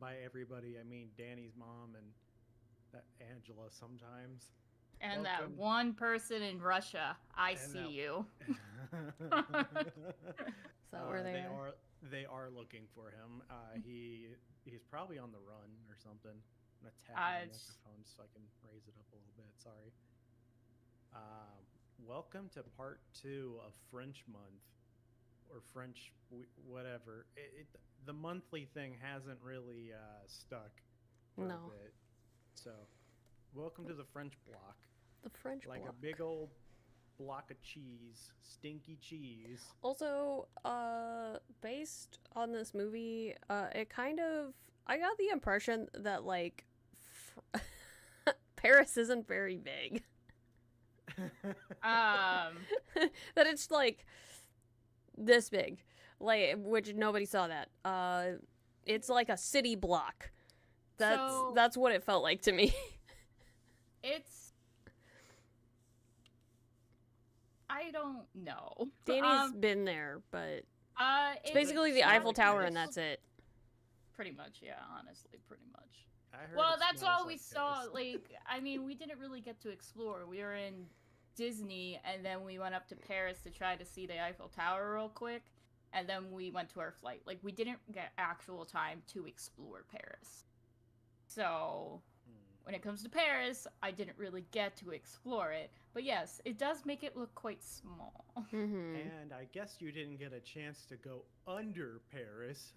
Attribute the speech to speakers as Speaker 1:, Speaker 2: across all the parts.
Speaker 1: by everybody, I mean Danny's mom and that Angela sometimes.
Speaker 2: And that
Speaker 1: Welcome.
Speaker 2: one person in Russia, I
Speaker 1: And
Speaker 2: see
Speaker 1: that.
Speaker 2: you.
Speaker 3: Is that where they are?
Speaker 1: They are looking for him. He's probably on the run or something. I'm gonna tap my
Speaker 2: It's-
Speaker 1: microphone so I can raise it up a little bit. Sorry. Welcome to part 2 of French month or French whatever. The monthly thing hasn't really stuck for
Speaker 3: No.
Speaker 1: a bit. So, welcome to the French block.
Speaker 3: The French
Speaker 1: Like
Speaker 3: block.
Speaker 1: a big old block of cheese, stinky cheese.
Speaker 3: Also, based on this movie, it kind of, I got the impression that like Paris isn't very big.
Speaker 2: um,
Speaker 3: That it's like this big, like, which nobody saw that. It's like a city block. That's what it felt like to me.
Speaker 2: it's. I don't know.
Speaker 3: Danny's been there, but it's
Speaker 2: It's
Speaker 3: basically the Eiffel Tower, and that's it.
Speaker 2: Pretty much, yeah. Honestly, pretty much.
Speaker 1: I heard
Speaker 2: Well,
Speaker 1: it
Speaker 2: that's
Speaker 1: smells
Speaker 2: all we
Speaker 1: like
Speaker 2: saw.
Speaker 1: piss.
Speaker 2: Like, I mean, we didn't really get to explore. We were in Disney, and then we went up to Paris to try to see the Eiffel Tower real quick, and then we went to our flight. Like, we didn't get actual time to explore Paris. So, when it comes to Paris, I didn't really get to explore it. But yes, it does make it look quite small.
Speaker 3: Mm-hmm.
Speaker 1: And I guess you didn't get a chance to go under Paris,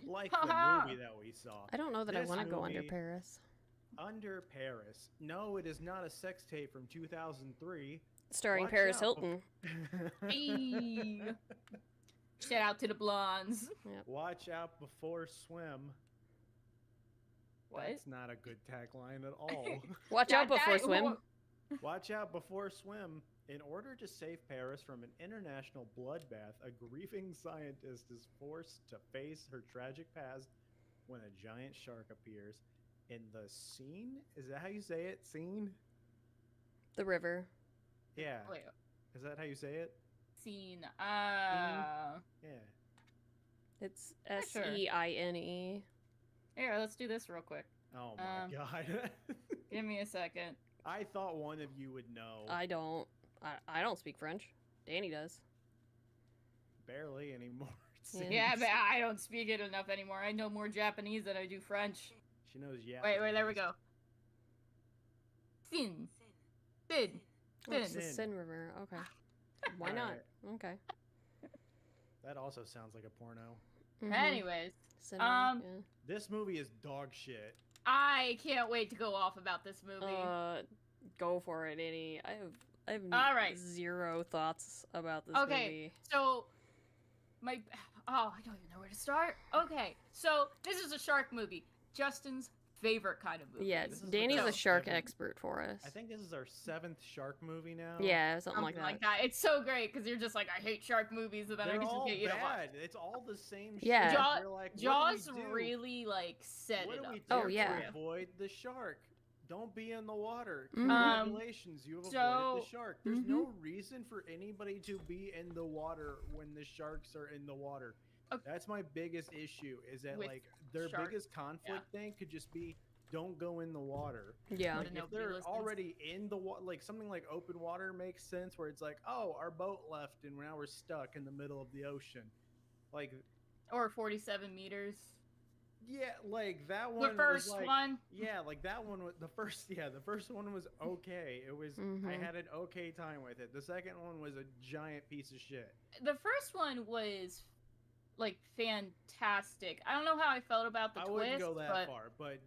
Speaker 1: like the movie that we saw.
Speaker 3: I don't know that I
Speaker 1: This
Speaker 3: want to go under
Speaker 1: movie-
Speaker 3: Paris.
Speaker 1: Under Paris. No, it is not a sex tape from 2003.
Speaker 3: Starring
Speaker 1: Watch
Speaker 3: Paris
Speaker 1: out.
Speaker 3: Hilton.
Speaker 2: Hey. Shout out to the blondes.
Speaker 1: Watch out before swim.
Speaker 2: What?
Speaker 1: That's not a good tagline at all.
Speaker 3: Watch out before swim.
Speaker 1: Watch out before swim. In order to save Paris from an international bloodbath, a grieving scientist is forced to face her tragic past when a giant shark appears in the Seine. Is that how you say it? Seine?
Speaker 3: The river.
Speaker 1: Yeah.
Speaker 2: Wait,
Speaker 1: Is that how you say it?
Speaker 2: scene.
Speaker 1: Yeah.
Speaker 3: It's
Speaker 2: Sure.
Speaker 3: Seine.
Speaker 2: Here, let's do this real quick.
Speaker 1: Oh my god.
Speaker 2: Give me a second.
Speaker 1: I thought one of you would know.
Speaker 3: I don't. I don't speak French. Danny does.
Speaker 1: Barely anymore. it
Speaker 3: Yeah.
Speaker 1: seems.
Speaker 2: Yeah, but I don't speak it enough anymore. I know more Japanese than I do French.
Speaker 1: She knows yeah.
Speaker 2: Wait, there we go. Sin. Sin.
Speaker 3: Oh, it's the
Speaker 1: Sin.
Speaker 3: Seine River. Okay. Why not?
Speaker 1: Alright.
Speaker 3: Okay.
Speaker 1: That also sounds like a porno.
Speaker 3: Mhm.
Speaker 2: Anyways,
Speaker 3: Seine,
Speaker 2: um,
Speaker 3: yeah.
Speaker 1: This movie is dog shit.
Speaker 2: I can't wait to go off about this movie.
Speaker 3: Go for it, Danny. I have
Speaker 2: All right.
Speaker 3: zero thoughts about this
Speaker 2: Okay,
Speaker 3: movie.
Speaker 2: so I don't even know where to start. Okay, so this is a shark movie. Justin's favorite kind of movie.
Speaker 3: Yeah,
Speaker 1: This is
Speaker 3: Danny's
Speaker 1: like
Speaker 3: a
Speaker 1: our
Speaker 3: shark
Speaker 1: seventh-
Speaker 3: expert for us.
Speaker 1: I think this is our 7th shark movie now.
Speaker 3: Yeah, something like that.
Speaker 2: It's so great because you're just like, I hate shark movies, and then I
Speaker 1: They're
Speaker 2: can just
Speaker 1: all
Speaker 2: get you to watch.
Speaker 1: bad. It's all the same
Speaker 3: Yeah.
Speaker 1: shit.
Speaker 2: Jaw-
Speaker 1: We're like,
Speaker 2: Jaws
Speaker 1: what do we do?
Speaker 2: really like set
Speaker 1: What
Speaker 2: it
Speaker 1: do
Speaker 2: up.
Speaker 1: we do
Speaker 3: Oh,
Speaker 1: to
Speaker 3: yeah.
Speaker 1: avoid the shark? Don't be in the water.
Speaker 3: Mhm.
Speaker 1: Congratulations, you have avoided
Speaker 2: so-
Speaker 1: the shark. There's no reason for anybody to be in the water when the sharks are in the water.
Speaker 2: Okay.
Speaker 1: That's my biggest issue. Is that
Speaker 2: With
Speaker 1: like their
Speaker 2: shark-
Speaker 1: biggest conflict thing could just be don't go in the water.
Speaker 3: Yeah.
Speaker 1: Like
Speaker 2: Nobody
Speaker 1: if they're
Speaker 2: listens.
Speaker 1: already in the water, like something like open water makes sense. Where it's like, oh, our boat left and now we're stuck in the middle of the ocean. Like,
Speaker 2: Or 47 meters.
Speaker 1: yeah, like that one.
Speaker 2: The first
Speaker 1: was like,
Speaker 2: one.
Speaker 1: Yeah, like that one was the first. Yeah, the first one was okay. It was. I
Speaker 3: Mhm.
Speaker 1: had an okay time with it. The second one was a giant piece of shit.
Speaker 2: The first one was like fantastic. I don't know how I felt about the
Speaker 1: I
Speaker 2: twist,
Speaker 1: wouldn't go that
Speaker 2: but
Speaker 1: far, but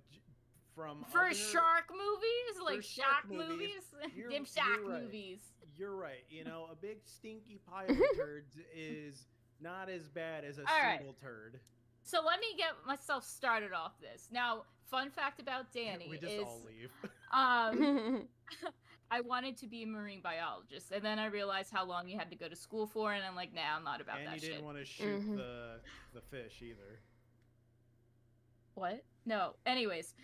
Speaker 1: from
Speaker 2: for
Speaker 1: other-
Speaker 2: shark movies, like
Speaker 1: shark
Speaker 2: shark
Speaker 1: movies,
Speaker 2: movies,
Speaker 1: you're-
Speaker 2: them shark
Speaker 1: you're right.
Speaker 2: movies.
Speaker 1: You're right. You know, a big stinky pile of turds is not as bad as a
Speaker 2: All right.
Speaker 1: single turd.
Speaker 2: So let me get myself started off this. Now, fun fact about Danny
Speaker 1: We just
Speaker 2: is
Speaker 1: all leave.
Speaker 2: I wanted to be a marine biologist, and then I realized how long you had to go to school for, and I'm like, nah, I'm not about
Speaker 1: And
Speaker 2: that
Speaker 1: you
Speaker 2: shit.
Speaker 1: didn't want to shoot
Speaker 3: Mhm.
Speaker 1: the fish either.
Speaker 2: What? No. Anyways,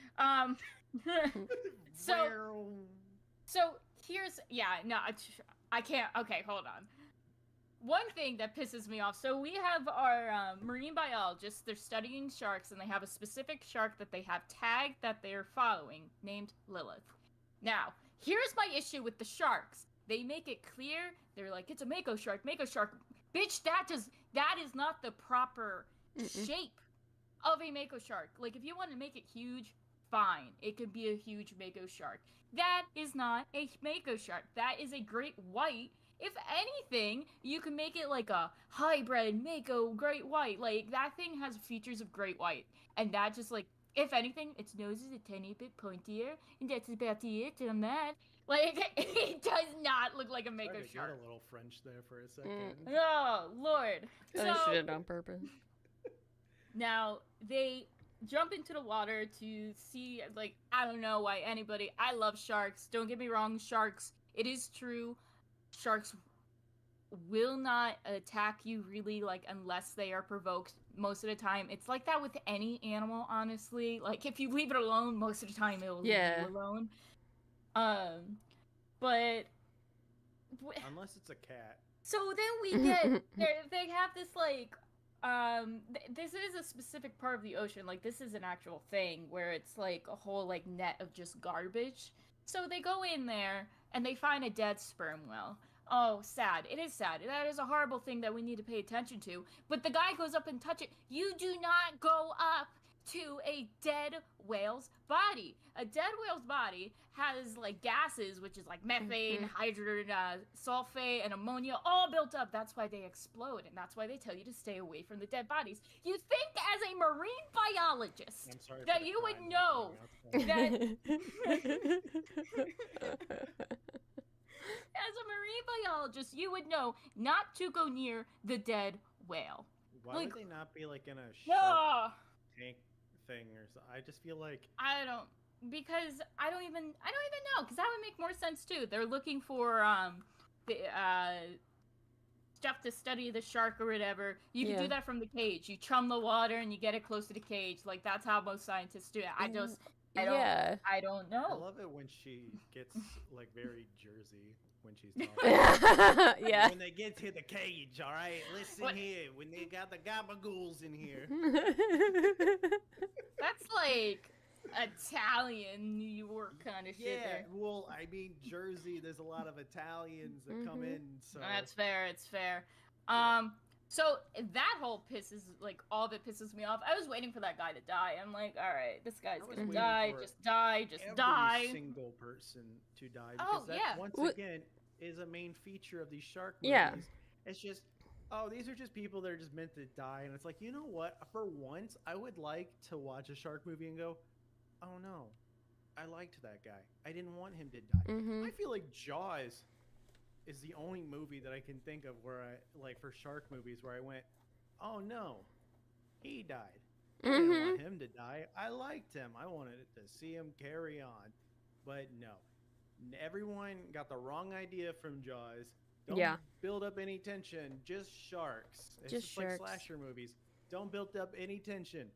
Speaker 2: so
Speaker 1: Well,
Speaker 2: so here's no, I can't. Okay, hold on. one thing that pisses me off. So we have our marine biologists. They're studying sharks, and they have a specific shark that they have tagged that they're following, named Lilith. Now, here's my issue with the sharks. They make it clear. They're like, it's a mako shark, mako shark. Bitch, that is not the proper shape of a mako shark. Like, if you want to make it huge, fine. It could be a huge mako shark. That is not a mako shark. That is a great white. If anything, you can make it like a hybrid mako great white. Like, that thing has features of great white. And that just, like, if anything, its nose is a tiny bit pointier. And that's about it on that. Like, it does not look like a mako shark.
Speaker 1: Get a little French there for a second.
Speaker 2: Oh, Lord.
Speaker 3: I did it on purpose.
Speaker 2: Now, they jump into the water to see, like, I don't know why anybody... I love sharks. Don't get me wrong, sharks. It is true. Sharks will not attack you really, like, unless they are provoked most of the time. It's like that with any animal, honestly. Like, if you leave it alone, most of the time it will leave you alone. But...
Speaker 1: Unless it's a cat.
Speaker 2: So then we get... they have this, like... this is a specific part of the ocean. Like, this is an actual thing where it's, like, a whole, like, net of just garbage. So they go in there, and they find a dead sperm whale. Oh, sad. It is sad. That is a horrible thing that we need to pay attention to. But the guy goes up and touch it. You do not go up to a dead whale's body. A dead whale's body has, like, gases, which is, like, methane, hydrogen, sulfate, and ammonia, all built up. That's why they explode, and that's why they tell you to stay away from the dead bodies. You think, as a marine biologist, that you would know that... As a marine biologist, you would know not to go near the dead whale.
Speaker 1: Why would they not be, like, in a shark tank thing or something? I just feel like... I don't even know, because that would make more sense too. They're looking for the stuff to study the shark or whatever. You can do that from the cage. You chum the water and you get it close to the cage. Like, that's how most scientists do it. I don't know. I love it when she gets, like, very Jersey when she's talking.
Speaker 3: Yeah.
Speaker 1: When they get to the cage, all right? Listen here. When they got the gabagools in here.
Speaker 2: That's like Italian New York kind of shit there.
Speaker 1: Well, I mean, Jersey, there's a lot of Italians that come in, so...
Speaker 2: That's fair, it's fair. So that whole all of it pisses me off. I was waiting for that guy to die. I'm like, all right, this guy's gonna die. Just die.
Speaker 1: Every single person to die. Because that, once again, is a main feature of these shark movies.
Speaker 3: Yeah.
Speaker 1: It's just, these are just people that are just meant to die. And it's like, you know what? For once, I would like to watch a shark movie and go, oh no, I liked that guy. I didn't want him to die. I feel like Jaws is the only movie that I can think of where for shark movies where I went, oh no, he died. I didn't want him to die. I liked him. I wanted to see him carry on. But no, everyone got the wrong idea from Jaws. Don't build up any tension. Just sharks. It's just
Speaker 3: sharks.
Speaker 1: Like slasher movies. Don't build up any tension.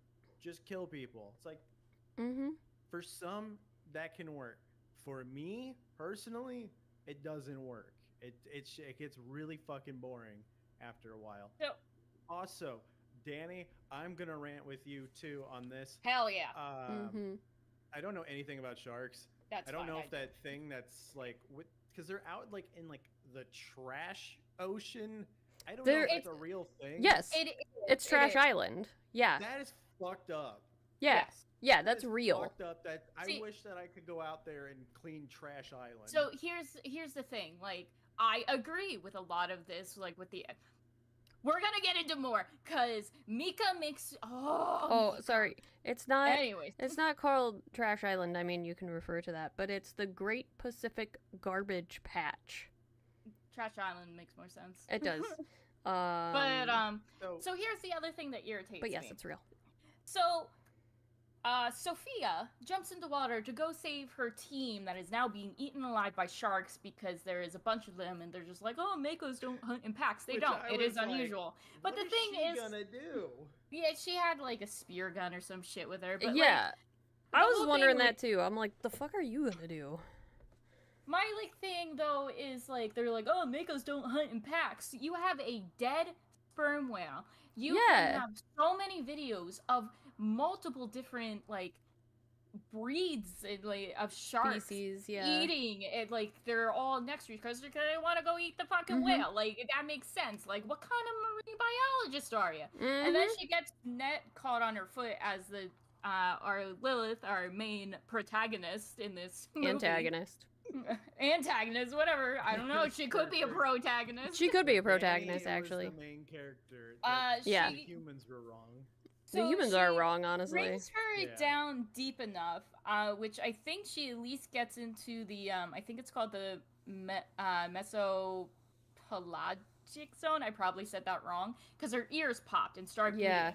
Speaker 1: Just kill people. It's like, for some, that can work. For me, personally, it doesn't work. It gets really fucking boring after a while.
Speaker 2: Yep.
Speaker 1: Also, Danny, I'm gonna rant with you too on this.
Speaker 2: Hell yeah.
Speaker 1: I don't know anything about sharks. I don't know if that thing that's like, because they're out like in like the trash ocean. I don't know if it's a real thing.
Speaker 3: Yes, it's Trash Island. Yeah.
Speaker 1: That is fucked up.
Speaker 3: Yeah. Yes. Yeah, that's real.
Speaker 1: Fucked up. I wish that I could go out there and clean Trash Island.
Speaker 2: So here's the thing. Like, I agree with a lot of this. Like with the, we're gonna get into more because Mika makes.
Speaker 3: Sorry. It's not.
Speaker 2: Anyways,
Speaker 3: it's not called Trash Island. I mean, you can refer to that, but it's the Great Pacific Garbage Patch.
Speaker 2: Trash Island makes more sense.
Speaker 3: It does.
Speaker 2: So here's the other thing that irritates me.
Speaker 3: But yes, it's real.
Speaker 2: So, Sophia jumps into water to go save her team that is now being eaten alive by sharks because there is a bunch of them, and they're just like, oh, makos don't hunt in packs. They don't. It is unusual. But the thing is,
Speaker 1: gonna do?
Speaker 2: Yeah, she had like a spear gun or some shit with her. But
Speaker 3: yeah, I was wondering that too. I'm like, the fuck are you gonna do?
Speaker 2: My like thing though is like they're like, oh, makos don't hunt in packs. You have a dead sperm whale. You can have so many videos of multiple different like breeds like of sharks
Speaker 3: species,
Speaker 2: eating it. Like they're all next to each other because they want to go eat the fucking whale. Like that makes sense. Like what kind of marine biologist are you? And then she gets net caught on her foot as the our Lilith, our main protagonist in this movie. Antagonist, whatever. I don't know. She could be a protagonist.
Speaker 3: She could be a protagonist, actually.
Speaker 1: Was the main character.
Speaker 2: Yeah.
Speaker 1: The humans were wrong.
Speaker 3: So the humans are wrong, honestly.
Speaker 2: Brings her down deep enough, which I think she at least gets into the, I think it's called the mesopelagic zone. I probably said that wrong, because her ears popped and started bleeding.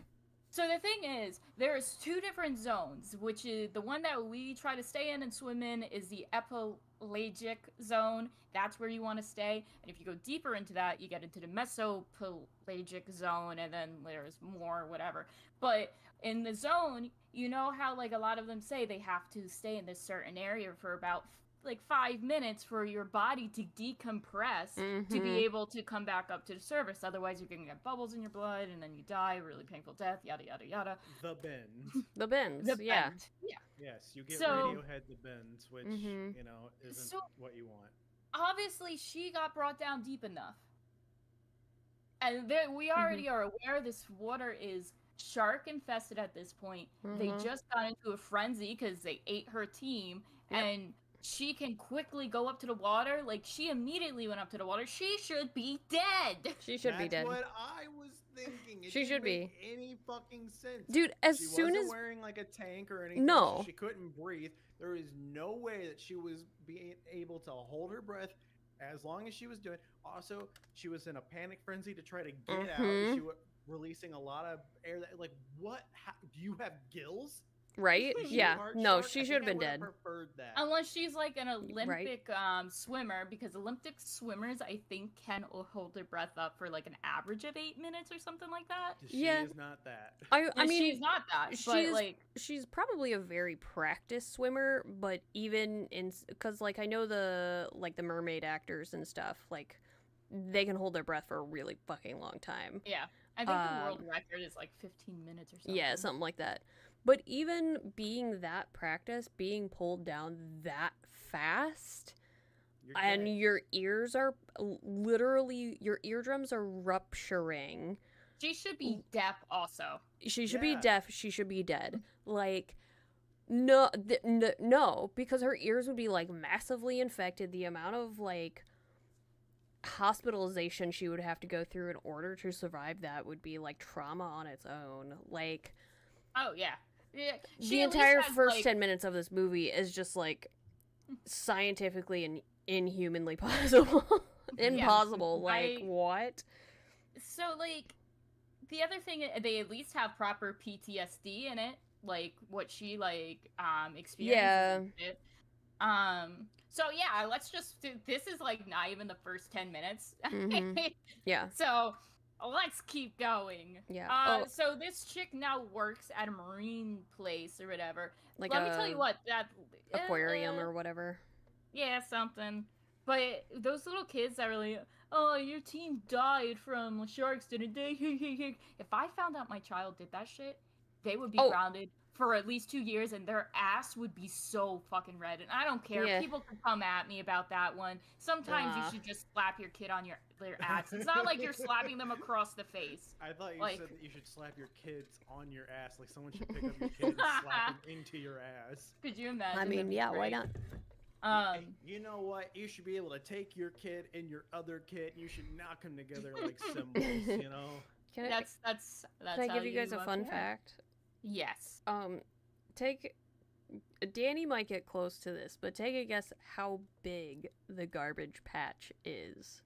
Speaker 2: So the thing is, there's two different zones, which is the one that we try to stay in and swim in is the epipelagic zone. That's where you want to stay. And if you go deeper into that, you get into the mesopelagic zone, and then there's more, whatever. But in the zone, you know how like a lot of them say they have to stay in this certain area for about like 5 minutes for your body to decompress to be able to come back up to the surface. Otherwise, you're gonna get bubbles in your blood, and then you die, really painful death, yada yada yada.
Speaker 1: The bends.
Speaker 3: The bends.
Speaker 2: Yeah.
Speaker 1: Yes, you get Radiohead the bends, which you know isn't what you want.
Speaker 2: Obviously, she got brought down deep enough, and we already are aware this water is shark infested at this point. They just got into a frenzy because they ate her team, and she can quickly go up to the water. Like, she immediately went up to the water. She should be dead.
Speaker 3: She should be dead.
Speaker 1: That's what I was thinking.
Speaker 3: She should be.
Speaker 1: Any fucking sense.
Speaker 3: Dude, as
Speaker 1: she
Speaker 3: soon
Speaker 1: wasn't
Speaker 3: as...
Speaker 1: wearing, like, a tank or anything.
Speaker 3: No.
Speaker 1: She couldn't breathe. There is no way that she was being able to hold her breath as long as she was doing. Also, she was in a panic frenzy to try to get out. She was releasing a lot of air. Like, what? Do you have gills?
Speaker 3: Right? Yeah. No, she should have been dead.
Speaker 1: That.
Speaker 2: Unless she's like an Olympic swimmer, because Olympic swimmers, I think, can hold their breath up for like an average of 8 minutes or something like that.
Speaker 1: She is not that.
Speaker 3: I mean,
Speaker 2: she's not that. But like,
Speaker 3: she's probably a very practiced swimmer, but even because like I know the mermaid actors and stuff, like they can hold their breath for a really fucking long time.
Speaker 2: Yeah, I think the world record is like 15 minutes or something.
Speaker 3: Yeah, something like that. But even being that practiced, being pulled down that fast, and your ears are literally, your eardrums are rupturing.
Speaker 2: She should be deaf also.
Speaker 3: She should be deaf. She should be dead. Like, no, because her ears would be, like, massively infected. The amount of, like, hospitalization she would have to go through in order to survive that would be, like, trauma on its own. Like...
Speaker 2: Oh, yeah. Yeah,
Speaker 3: the entire first 10 minutes of this movie is just like scientifically and inhumanly possible. Impossible. Like, what?
Speaker 2: So, like, the other thing, they at least have proper PTSD in it, like what she like experiences. Yeah. So yeah, let's just this is like not even the first 10 minutes.
Speaker 3: Yeah.
Speaker 2: So let's keep going.
Speaker 3: Yeah.
Speaker 2: So this chick now works at a marine place or whatever.
Speaker 3: Like
Speaker 2: let me tell you what, that
Speaker 3: aquarium or whatever.
Speaker 2: Yeah, something. But those little kids that are like, oh, your team died from sharks, didn't they? If I found out my child did that shit, they would be grounded for at least 2 years, and their ass would be so fucking red. And I don't care. Yeah. People can come at me about that one. Sometimes you should just slap your kid on their ass. It's not like you're slapping them across the face.
Speaker 1: I thought you said that you should slap your kids on your ass. Like someone should pick up your kid and slap him into your ass.
Speaker 2: Could you imagine?
Speaker 3: I mean, yeah, why not?
Speaker 1: You know what? You should be able to take your kid and your other kid, and you should knock them together like symbols, you know?
Speaker 3: Can
Speaker 2: I
Speaker 3: give you guys a fun fact?
Speaker 2: Yes.
Speaker 3: Danny might get close to this, but take a guess how big the garbage patch is.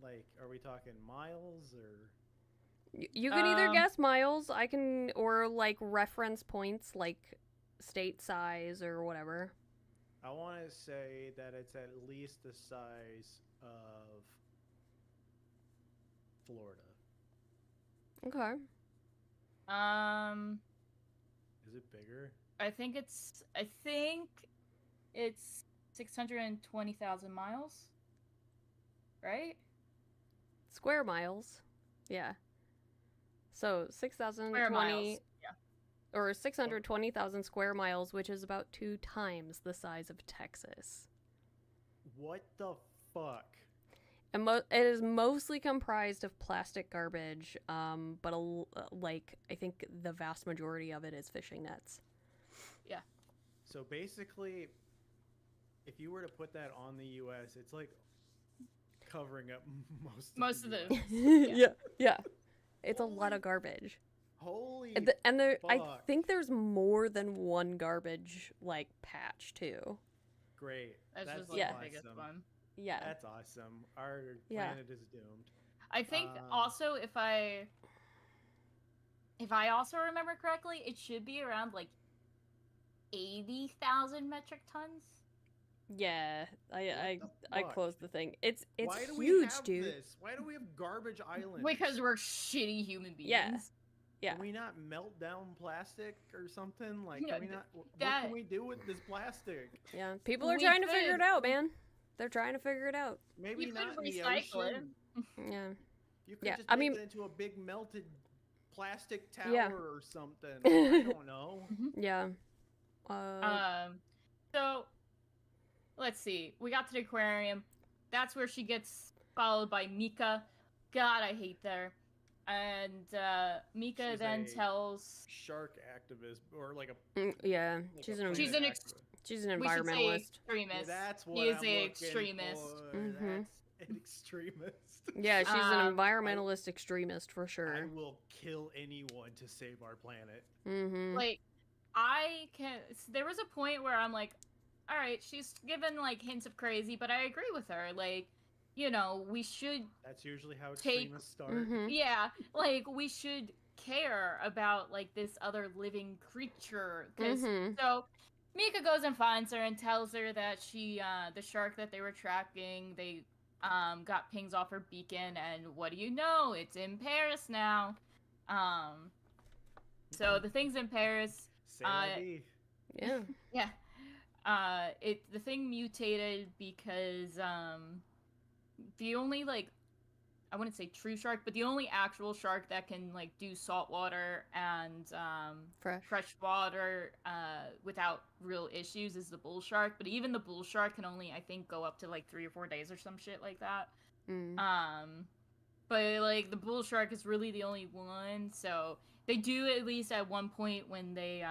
Speaker 1: Like, are we talking miles or?
Speaker 3: You can either guess miles, or like reference points, like state size or whatever.
Speaker 1: I want to say that it's at least the size of Florida.
Speaker 3: Okay.
Speaker 1: Is it bigger?
Speaker 2: I think it's 620,000 miles, right?
Speaker 3: Square miles. Yeah. So
Speaker 2: Square
Speaker 3: 6,020
Speaker 2: miles. Yeah.
Speaker 3: or 620,000 square miles, which is about 2 times the size of Texas.
Speaker 1: What the fuck?
Speaker 3: And it is mostly comprised of plastic garbage, but like I think the vast majority of it is fishing nets.
Speaker 2: Yeah.
Speaker 1: So basically, if you were to put that on the U.S., it's like covering up most of the
Speaker 2: US.
Speaker 3: yeah. It's a lot of garbage.
Speaker 1: Holy
Speaker 3: And there, I
Speaker 1: fuck.
Speaker 3: think there's more than one garbage like patch too.
Speaker 1: Great.
Speaker 2: That's just
Speaker 3: like,
Speaker 2: the biggest one.
Speaker 3: Yeah.
Speaker 1: That's awesome. Our
Speaker 3: Yeah.
Speaker 1: planet is doomed.
Speaker 2: I think also if I also remember correctly, it should be around like 80,000 metric tons.
Speaker 3: Yeah, I
Speaker 1: fuck?
Speaker 3: closed the thing. It's
Speaker 1: Why do
Speaker 3: huge,
Speaker 1: we have
Speaker 3: dude.
Speaker 1: this? Why do we have garbage islands?
Speaker 2: Because we're shitty human beings.
Speaker 3: Yeah. Yeah.
Speaker 1: Can we not melt down plastic or something? Like,
Speaker 2: No,
Speaker 1: can we not? What
Speaker 2: that-
Speaker 1: can we do with this plastic?
Speaker 3: Yeah, people are
Speaker 2: We
Speaker 3: trying to figure
Speaker 2: could.
Speaker 3: it out, man. They're trying to figure it out.
Speaker 1: Maybe
Speaker 2: You could
Speaker 1: not in the
Speaker 2: recycle it.
Speaker 1: ocean.
Speaker 3: Yeah.
Speaker 1: You could
Speaker 3: Yeah,
Speaker 1: just
Speaker 3: I
Speaker 1: make
Speaker 3: mean-
Speaker 1: it into a big melted plastic tower
Speaker 3: Yeah.
Speaker 1: or something. I don't know.
Speaker 3: Yeah.
Speaker 2: So let's see. We got to the aquarium. That's where she gets followed by Mika. God, I hate her. And Mika
Speaker 1: She's
Speaker 2: then
Speaker 1: a
Speaker 2: tells
Speaker 1: Shark activist or like a.
Speaker 3: Yeah,
Speaker 1: like
Speaker 3: she's
Speaker 1: a
Speaker 3: an
Speaker 2: She's
Speaker 1: planet
Speaker 2: an
Speaker 1: activist.
Speaker 3: she's an
Speaker 2: we should say
Speaker 3: environmentalist.
Speaker 2: extremist.
Speaker 1: That's what
Speaker 2: he is
Speaker 1: I'm
Speaker 2: a
Speaker 1: looking
Speaker 2: extremist.
Speaker 1: for.
Speaker 3: Mhm.
Speaker 1: That's an extremist.
Speaker 3: Yeah, she's an
Speaker 2: Um,
Speaker 3: environmentalist extremist for
Speaker 1: I
Speaker 3: sure.
Speaker 1: will kill anyone to save our planet.
Speaker 3: Mhm.
Speaker 2: Like, there was a point where I'm like, all right, she's given like hints of crazy, but I agree with her. Like, you know, we should,
Speaker 1: That's usually how
Speaker 2: Take-
Speaker 1: extremists start.
Speaker 3: Mhm.
Speaker 2: yeah, like we should care about like this other living creature. Because
Speaker 3: Mhm.
Speaker 2: so Mika goes and finds her and tells her that she, the shark that they were tracking, they got pings off her beacon, and what do you know? It's in Paris now. So the thing's in Paris.
Speaker 1: C'est la vie.
Speaker 3: Yeah.
Speaker 2: Yeah. The thing mutated because the only like, I wouldn't say true shark, but the only actual shark that can like do saltwater and fresh water without real issues is the bull shark. But even the bull shark can only, I think, go up to like 3 or 4 days or some shit like that.
Speaker 3: Mm.
Speaker 2: But like the bull shark is really the only one. So they do at least at one point when they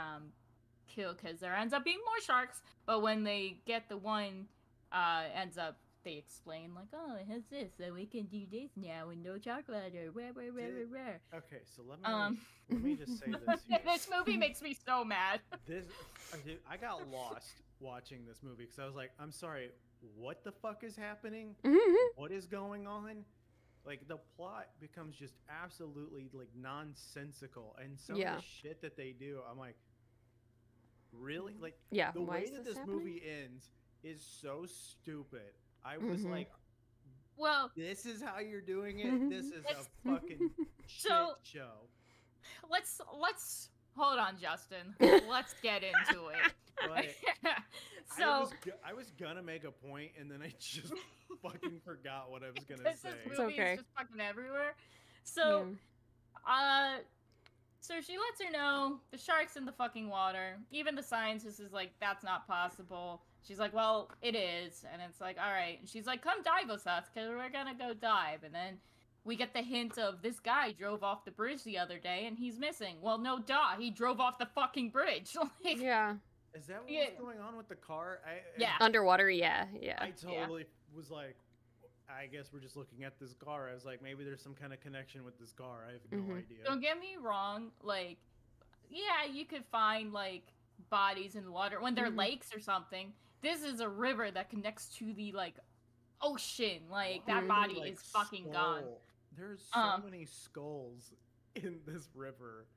Speaker 2: kill, because there ends up being more sharks. But when they get the one, ends up, they explain like, oh, it has this, so we can do this now and no chocolate or where.
Speaker 1: Okay, so let me just say this here.
Speaker 2: This movie makes me so mad.
Speaker 1: Dude, I got lost watching this movie because I was like, I'm sorry, what the fuck is happening?
Speaker 3: Mhm.
Speaker 1: What is going on? Like, the plot becomes just absolutely like nonsensical, and some
Speaker 3: Yeah.
Speaker 1: of the shit that they do, I'm like, really? Like,
Speaker 3: Yeah.
Speaker 1: the
Speaker 3: Why
Speaker 1: way
Speaker 3: is
Speaker 1: that
Speaker 3: this
Speaker 1: this
Speaker 3: happening?
Speaker 1: movie ends is so stupid. I was
Speaker 3: Mhm.
Speaker 1: like,
Speaker 2: Well,
Speaker 1: this is how you're doing it? This is a
Speaker 2: It's-
Speaker 1: fucking shit
Speaker 2: So-
Speaker 1: show.
Speaker 2: let's hold on, Justin. Let's get into it.
Speaker 1: But
Speaker 2: So
Speaker 1: I was gonna make a point, and then I just fucking forgot what I was gonna
Speaker 2: this
Speaker 1: say.
Speaker 2: movie
Speaker 3: okay.
Speaker 2: is just fucking everywhere. So so she lets her know the shark's in the fucking water. Even the scientist is like, that's not possible. She's like, well, it is. And it's like, all right. And she's like, come dive with us, because we're gonna go dive. And then we get the hint of this guy drove off the bridge the other day and he's missing. Well, no, duh. He drove off the fucking bridge. Like,
Speaker 3: Yeah.
Speaker 1: Is that
Speaker 2: Yeah.
Speaker 1: what's going on with the car?
Speaker 2: Yeah.
Speaker 3: Underwater. Yeah. Yeah.
Speaker 1: I totally was like, I guess we're just looking at this car. I was like, maybe there's some kind of connection with this car. I have no
Speaker 3: Mhm.
Speaker 1: idea.
Speaker 2: Don't get me wrong, like, yeah, you could find, like, bodies in the water when they're
Speaker 3: Mhm.
Speaker 2: lakes or something. This is a river that connects to the, like, ocean. Like, that
Speaker 3: Mhm.
Speaker 2: body
Speaker 1: Like,
Speaker 2: is fucking gone.
Speaker 1: skull. There's so
Speaker 2: Um,
Speaker 1: many skulls in this river.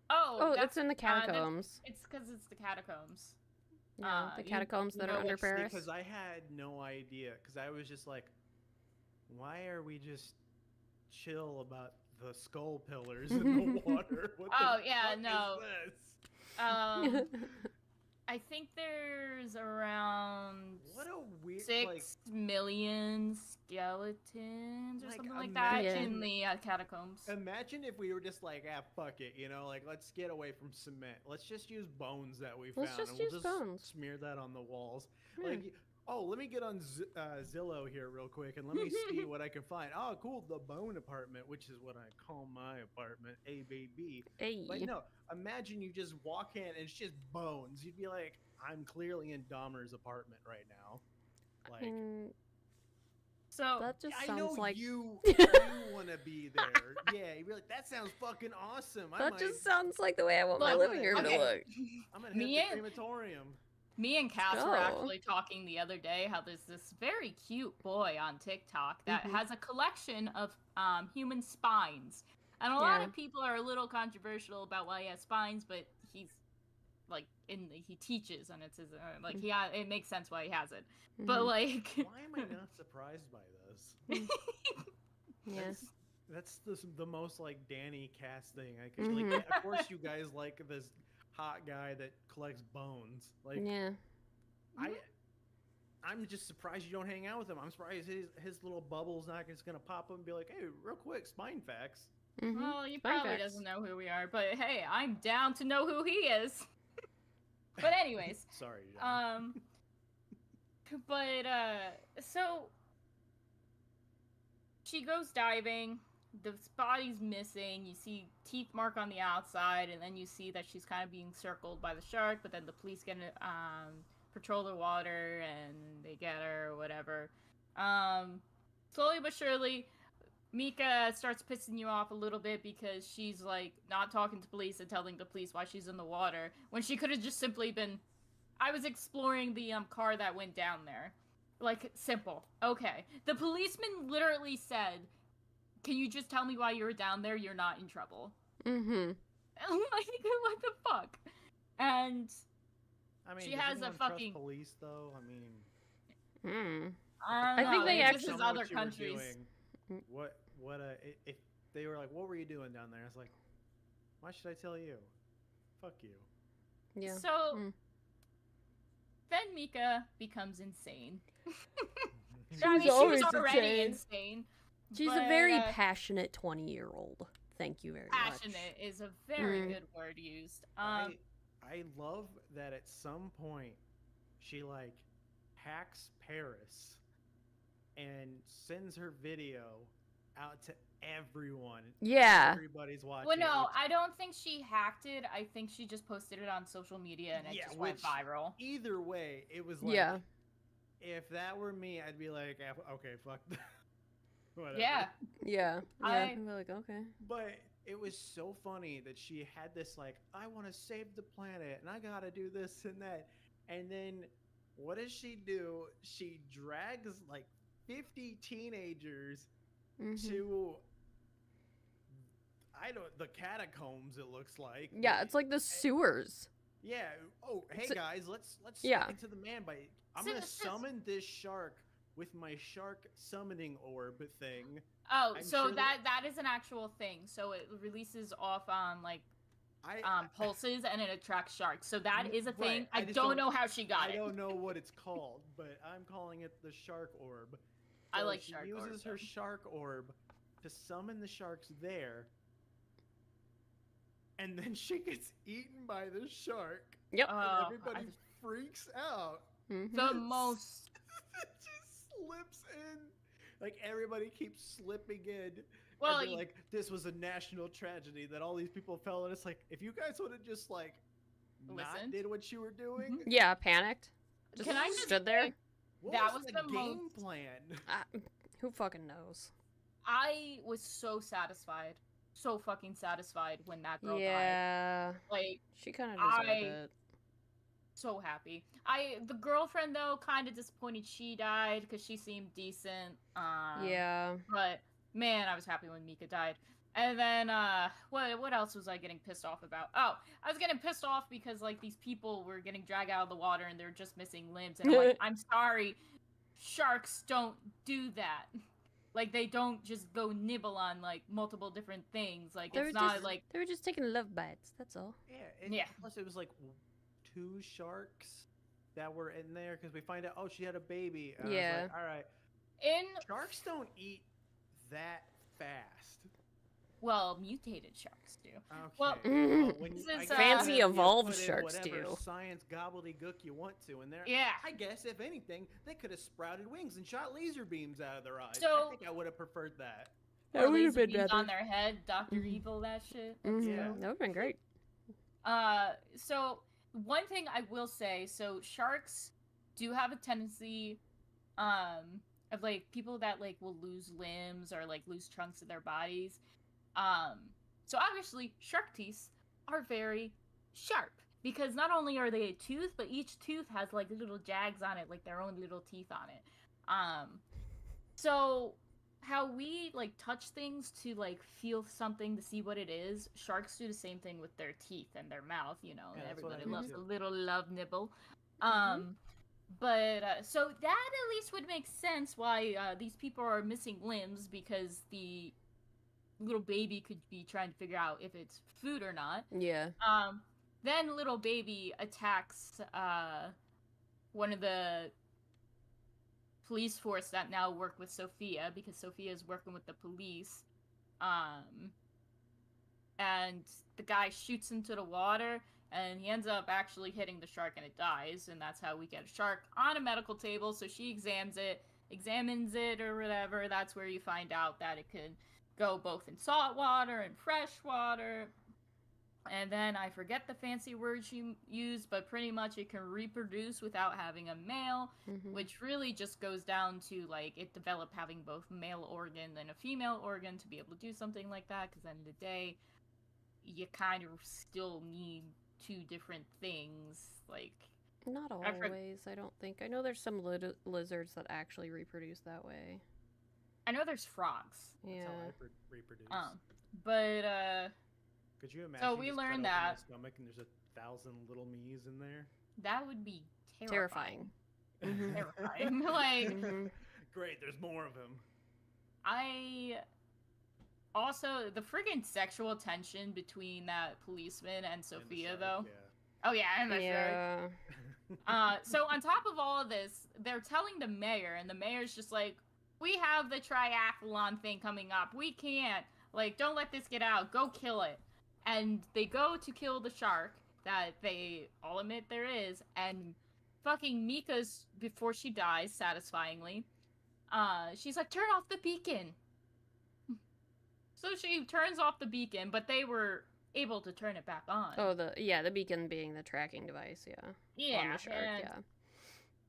Speaker 3: Oh,
Speaker 2: that's,
Speaker 3: it's in the catacombs.
Speaker 2: it's because it's the catacombs.
Speaker 3: Yeah, the
Speaker 2: you-
Speaker 3: catacombs
Speaker 2: you
Speaker 3: that
Speaker 2: know
Speaker 3: are under
Speaker 2: what's-
Speaker 3: Paris.
Speaker 1: Because I had no idea. Because I was just like, why are we just chill about the skull pillars in the water? What
Speaker 2: Oh,
Speaker 1: the
Speaker 2: yeah,
Speaker 1: fuck
Speaker 2: no.
Speaker 1: is this?
Speaker 2: I think there's around
Speaker 1: What a weird
Speaker 2: 6 million skeletons or
Speaker 1: like,
Speaker 2: something like that
Speaker 3: Yeah.
Speaker 2: in the catacombs.
Speaker 1: Imagine if we were just like, fuck it, you know, like let's get away from cement. Let's just use bones that we
Speaker 3: Let's
Speaker 1: found,
Speaker 3: just
Speaker 1: and we'll
Speaker 3: use
Speaker 1: just
Speaker 3: bones.
Speaker 1: smear that on the walls.
Speaker 3: Yeah.
Speaker 1: Like, oh, let me get on Zillow here real quick, and let me see what I can find. Oh, cool, the bone apartment, which is what I call my apartment, ABB.
Speaker 3: Hey.
Speaker 1: But no, imagine you just walk in and it's just bones. You'd be like, I'm clearly in Dahmer's apartment right now. Like,
Speaker 2: So
Speaker 3: that just
Speaker 1: I
Speaker 3: sounds
Speaker 1: know
Speaker 3: like
Speaker 1: you want to be there. Yeah, you're like, that sounds fucking awesome.
Speaker 3: that just sounds like the way I want my
Speaker 2: Look,
Speaker 3: living room
Speaker 2: okay.
Speaker 3: to look.
Speaker 1: I'm gonna
Speaker 2: Me
Speaker 1: hit the
Speaker 2: and-
Speaker 1: crematorium.
Speaker 2: Me and Cass
Speaker 3: go.
Speaker 2: were actually talking the other day how there's this very cute boy on TikTok that
Speaker 3: Mhm.
Speaker 2: has a collection of human spines. And a lot
Speaker 3: Yeah.
Speaker 2: of people are a little controversial about why he has spines, but he's like he teaches and it's his like it makes sense why he has it. But
Speaker 3: Mhm.
Speaker 2: like
Speaker 1: Why am I not surprised by this?
Speaker 3: Yeah.
Speaker 1: That's the most like Danny Cass thing.
Speaker 3: Mhm.
Speaker 1: Like, yeah, of course you guys like this hot guy that collects bones. Like,
Speaker 3: Yeah.
Speaker 1: I'm just surprised you don't hang out with him. I'm surprised his little bubble's not just gonna pop up and be like, hey, real quick, spine facts.
Speaker 3: Mhm.
Speaker 2: well, he
Speaker 3: Spine
Speaker 2: probably
Speaker 3: facts.
Speaker 2: doesn't know who we are, but hey, I'm down to know who he is. But anyways,
Speaker 1: Sorry, John.
Speaker 2: but so she goes diving. The body's missing. You see teeth mark on the outside, and then you see that she's kind of being circled by the shark. But then the police get patrol the water, and they get her or whatever. Slowly but surely, Mika starts pissing you off a little bit because she's like not talking to police and telling the police why she's in the water when she could have just simply been, I was exploring the car that went down there. Like, simple. Okay. The policeman literally said, can you just tell me why you were down there? You're not in trouble.
Speaker 3: Mhm.
Speaker 2: Like, what the fuck? And
Speaker 1: I mean,
Speaker 2: she
Speaker 1: does
Speaker 2: has a
Speaker 1: anyone
Speaker 2: fucking-
Speaker 1: trust police though. I mean,
Speaker 3: Mm.
Speaker 2: I
Speaker 3: think
Speaker 2: don't
Speaker 3: they
Speaker 2: know,
Speaker 3: actually-
Speaker 2: this is
Speaker 1: tell me
Speaker 2: other
Speaker 1: what you were
Speaker 2: countries.
Speaker 1: doing. What if they were like, what were you doing down there? I was like, why should I tell you? Fuck you.
Speaker 3: Yeah.
Speaker 2: So
Speaker 3: Mm.
Speaker 2: then Mika becomes insane.
Speaker 3: She's
Speaker 2: I mean, she was
Speaker 3: always
Speaker 2: already
Speaker 3: insane.
Speaker 2: insane.
Speaker 3: She's
Speaker 2: but,
Speaker 3: a very passionate 20-year-old. Thank you very much.
Speaker 2: passionate is a very
Speaker 3: Mm.
Speaker 2: good word used.
Speaker 1: I love that at some point she like hacks Paris and sends her video out to everyone.
Speaker 3: Yeah.
Speaker 1: Everybody's watching.
Speaker 2: Well, no,
Speaker 1: which-
Speaker 2: I don't think she hacked it. I think she just posted it on social media and it
Speaker 1: Yeah,
Speaker 2: just went
Speaker 1: which-
Speaker 2: viral.
Speaker 1: either way, it was like,
Speaker 3: Yeah.
Speaker 1: if that were me, I'd be like, okay, fuck that. Whatever.
Speaker 2: Yeah.
Speaker 3: Yeah. I'm like, okay.
Speaker 1: But it was so funny that she had this like, I want to save the planet and I gotta do this and that. And then what does she do? She drags like 50 teenagers
Speaker 3: Mhm.
Speaker 1: to the catacombs, it looks like.
Speaker 3: Yeah, it's like the sewers.
Speaker 1: Yeah. Oh, hey
Speaker 3: So-
Speaker 1: guys, let's
Speaker 3: Yeah.
Speaker 1: stick it to the man by I'm
Speaker 2: So
Speaker 1: gonna
Speaker 2: this is-
Speaker 1: summon this shark with my shark summoning orb thing.
Speaker 2: Oh,
Speaker 1: I'm
Speaker 2: so
Speaker 1: sure
Speaker 2: that is an actual thing. So it releases off on like pulses and it attracts sharks. So that is a thing.
Speaker 1: Right, I
Speaker 2: I
Speaker 1: just
Speaker 2: don't
Speaker 1: don't-
Speaker 2: know how she got
Speaker 1: I
Speaker 2: it.
Speaker 1: don't know what it's called, but I'm calling it the shark orb.
Speaker 2: I
Speaker 1: So
Speaker 2: like
Speaker 1: she
Speaker 2: shark
Speaker 1: uses
Speaker 2: orbs,
Speaker 1: her
Speaker 2: though.
Speaker 1: shark orb to summon the sharks there, and then she gets eaten by the shark,
Speaker 3: Yep.
Speaker 1: and everybody freaks out.
Speaker 3: Mhm.
Speaker 2: The most.
Speaker 1: It just slips in. Like everybody keeps slipping in.
Speaker 2: Well,
Speaker 1: and they're like, this was a national tragedy that all these people fell. And it's like, if you guys would have just like not
Speaker 2: Listened.
Speaker 1: did what you were doing,
Speaker 3: Yeah, panicked. Just
Speaker 2: Can I just
Speaker 3: stood there.
Speaker 2: say-
Speaker 1: what
Speaker 2: That
Speaker 1: was
Speaker 2: was
Speaker 1: the
Speaker 2: the
Speaker 1: game
Speaker 2: most-
Speaker 1: plan?
Speaker 3: Who fucking knows?
Speaker 2: I was so satisfied. So fucking satisfied when that girl died.
Speaker 3: Yeah.
Speaker 2: Like,
Speaker 3: She kind of deserved
Speaker 2: I-
Speaker 3: it.
Speaker 2: so happy. The girlfriend though, kind of disappointed she died because she seemed decent.
Speaker 3: Yeah.
Speaker 2: But man, I was happy when Mika died. And then what else was I getting pissed off about? Oh, I was getting pissed off because like these people were getting dragged out of the water and they're just missing limbs. And I'm like, I'm sorry, sharks don't do that. Like they don't just go nibble on like multiple different things. Like
Speaker 3: They
Speaker 2: it's
Speaker 3: were
Speaker 2: not
Speaker 3: just-
Speaker 2: like
Speaker 3: They were just taking love bites. That's all.
Speaker 1: Yeah.
Speaker 2: Yeah.
Speaker 1: Plus, it was like 2 sharks that were in there because we find out, oh, she had a baby. And I
Speaker 3: Yeah.
Speaker 1: was like, all right,
Speaker 2: In
Speaker 1: sharks don't eat that fast.
Speaker 2: well, mutated sharks do.
Speaker 1: Okay.
Speaker 2: Well,
Speaker 1: When
Speaker 2: this
Speaker 1: I
Speaker 2: is,
Speaker 1: guess
Speaker 3: Fancy
Speaker 1: whenever you
Speaker 3: evolved
Speaker 1: put in
Speaker 3: sharks
Speaker 1: whatever
Speaker 3: do.
Speaker 1: science gobbledygook you want to in there.
Speaker 2: Yeah.
Speaker 1: I guess if anything, they could have sprouted wings and shot laser beams out of their eyes.
Speaker 2: So-
Speaker 1: I think I would have preferred that.
Speaker 3: That
Speaker 2: or
Speaker 3: would have
Speaker 2: laser
Speaker 3: been
Speaker 2: beams on
Speaker 3: better.
Speaker 2: their head, Doctor
Speaker 3: Mhm.
Speaker 2: Evil, that shit. That's
Speaker 3: Mhm.
Speaker 1: Yeah.
Speaker 2: dope.
Speaker 3: That would have been great.
Speaker 2: So one thing I will say, so sharks do have a tendency, of like people that like will lose limbs or like lose chunks of their bodies. So obviously shark teeth are very sharp because not only are they a tooth, but each tooth has like little jags on it, like their own little teeth on it. So how we like touch things to like feel something to see what it is, sharks do the same thing with their teeth and their mouth, you know.
Speaker 1: Yeah, that's what I
Speaker 2: Everybody
Speaker 1: do
Speaker 2: loves
Speaker 1: too.
Speaker 2: a little love nibble.
Speaker 3: Mhm.
Speaker 2: But so that at least would make sense why these people are missing limbs, because the little baby could be trying to figure out if it's food or not.
Speaker 3: Yeah.
Speaker 2: Then little baby attacks one of the police force that now work with Sophia, because Sophia is working with the police. And the guy shoots into the water, and he ends up actually hitting the shark, and it dies. And that's how we get a shark on a medical table. So she examines it or whatever. That's where you find out that it could go both in salt water and fresh water. And then I forget the fancy word she used, but pretty much it can reproduce without having a male,
Speaker 3: Mhm.
Speaker 2: which really just goes down to like it developed having both male organ and a female organ to be able to do something like that. Because at the end of the day, you kind of still need two different things. Like,
Speaker 3: Not
Speaker 2: I for-
Speaker 3: always, I don't think. I know there's some lizards that actually reproduce that way.
Speaker 2: I know there's frogs,
Speaker 1: That's
Speaker 3: Yeah.
Speaker 1: how I reproduce.
Speaker 2: but
Speaker 1: Could you imagine?
Speaker 2: we
Speaker 1: just
Speaker 2: learned
Speaker 1: cut open my
Speaker 2: that.
Speaker 1: stomach and there's 1,000 little me's in there.
Speaker 2: that would be
Speaker 3: Terrifying. Mhm.
Speaker 2: Terrifying. Like,
Speaker 3: Mhm.
Speaker 1: Great, there's more of him.
Speaker 2: I also the friggin' sexual tension between that policeman and Sophia,
Speaker 1: And the
Speaker 2: though.
Speaker 1: shark,
Speaker 2: Oh yeah, and the shark.
Speaker 3: Yeah.
Speaker 2: So on top of all of this, they're telling the mayor, and the mayor's just like, "We have the triathlon thing coming up. We can't. Like, don't let this get out. Go kill it." And they go to kill the shark that they all admit there is, and fucking Mika's, before she dies, satisfyingly, she's like, "Turn off the beacon." So she turns off the beacon, but they were able to turn it back on.
Speaker 3: Oh, the beacon being the tracking device, yeah.
Speaker 2: yeah.
Speaker 3: On the shark,
Speaker 2: and
Speaker 3: yeah.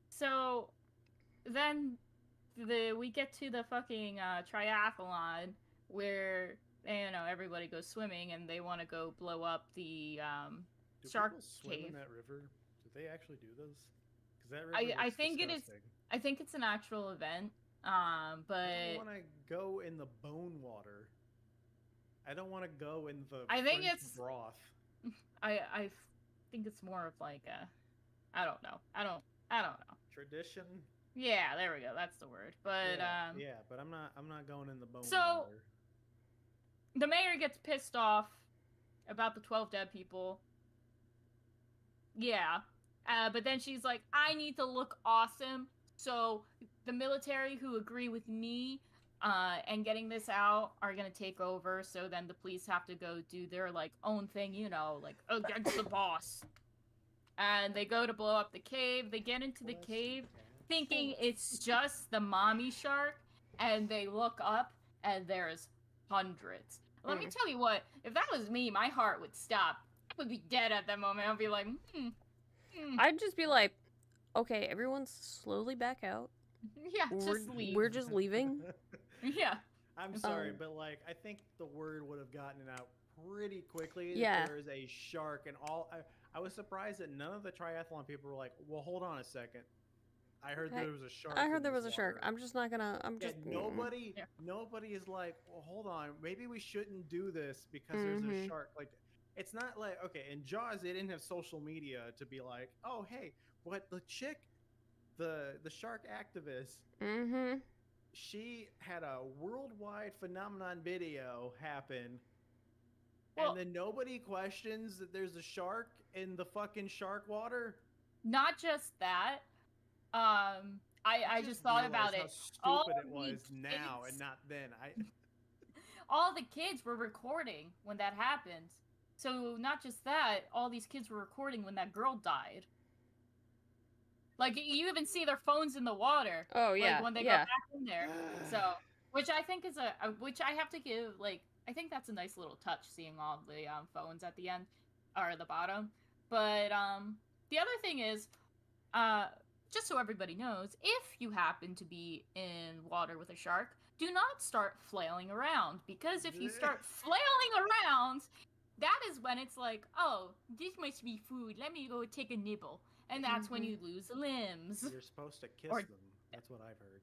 Speaker 2: So then we get to the fucking triathlon where, you know, everybody goes swimming and they want to go blow up the
Speaker 1: Do
Speaker 2: shark
Speaker 1: people swim
Speaker 2: cave.
Speaker 1: in that river? Do they actually do those? Because that river
Speaker 2: I
Speaker 1: looks
Speaker 2: think it is.
Speaker 1: disgusting.
Speaker 2: I think it's an actual event.
Speaker 1: I
Speaker 2: But
Speaker 1: don't want to go in the bone water. I don't want to go in the
Speaker 2: I think
Speaker 1: French
Speaker 2: it's-
Speaker 1: broth.
Speaker 2: I think it's more of like a, I don't know. I don't know.
Speaker 1: Tradition.
Speaker 2: Yeah, there we go. That's the word. But
Speaker 1: yeah, but I'm not going in the bone
Speaker 2: So-
Speaker 1: water.
Speaker 2: the mayor gets pissed off about the 12 dead people. Yeah. But then she's like, I need to look awesome. So the military who agree with me and getting this out are going to take over. So then the police have to go do their like own thing, you know, like against the boss. And they go to blow up the cave. They get into the
Speaker 1: Bless
Speaker 2: cave
Speaker 1: you, cat.
Speaker 2: thinking it's just the mommy shark, and they look up and there's hundreds. Let me tell you what, if that was me, my heart would stop. I would be dead at that moment. I'd be like,
Speaker 3: I'd just be like, okay, everyone's slowly back out.
Speaker 2: yeah, just leave.
Speaker 3: We're just leaving.
Speaker 2: Yeah.
Speaker 1: I'm sorry,
Speaker 3: Um,
Speaker 1: but like I think the word would have gotten it out pretty quickly. that
Speaker 3: Yeah.
Speaker 1: There is a shark, and all. I was surprised that none of the triathlon people were like, "Well, hold on a second. I heard
Speaker 3: Hey,
Speaker 1: there was a shark."
Speaker 3: I
Speaker 1: in
Speaker 3: heard there was
Speaker 1: this
Speaker 3: a shark.
Speaker 1: water."
Speaker 3: I'm just not gonna. I'm
Speaker 1: Yeah,
Speaker 3: just.
Speaker 1: nobody,
Speaker 2: Yeah.
Speaker 1: nobody is like, well, hold on, maybe we shouldn't do this because there's a
Speaker 3: Mhm.
Speaker 1: shark. Like, it's not like okay. In Jaws, they didn't have social media to be like, oh, hey, what the chick, the shark activist,
Speaker 3: Mm-hmm.
Speaker 1: she had a worldwide phenomenon video happen
Speaker 2: Well,
Speaker 1: and then nobody questions that there's a shark in the fucking shark water.
Speaker 2: not just that. I just thought about
Speaker 1: realized
Speaker 2: it.
Speaker 1: how
Speaker 2: All
Speaker 1: stupid it
Speaker 2: the
Speaker 1: was now
Speaker 2: kids-
Speaker 1: and not then.
Speaker 2: all the kids were recording when that happened. So not just that, all these kids were recording when that girl died. Like you even see their phones in the water.
Speaker 3: Oh yeah,
Speaker 2: Like when they go
Speaker 3: yeah.
Speaker 2: back in there. So, which I think is which I have to give, like, I think that's a nice little touch, seeing all the phones at the end or the bottom. But the other thing is, just so everybody knows, if you happen to be in water with a shark, do not start flailing around, because if you start flailing around, that is when it's like, oh, this must be food. Let me go take a nibble. And that's when you lose limbs.
Speaker 1: You're supposed to kiss
Speaker 2: Or-
Speaker 1: them. That's what I've heard.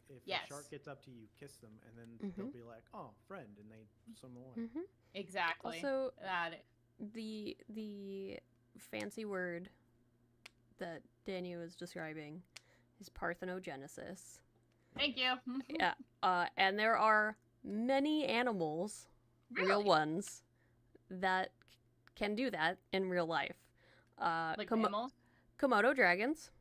Speaker 1: If
Speaker 2: Yes.
Speaker 1: a shark gets up to you, kiss them, and then they'll be like, "Oh, friend," and they swim away.
Speaker 3: Mm-hmm.
Speaker 2: Exactly.
Speaker 3: Also,
Speaker 2: that
Speaker 3: the fancy word that Danny was describing is parthenogenesis.
Speaker 2: Thank you.
Speaker 3: Yeah. And there are many animals, real
Speaker 2: Really?
Speaker 3: ones, that can do that in real life.
Speaker 2: Like mammals.
Speaker 3: Komodo dragons.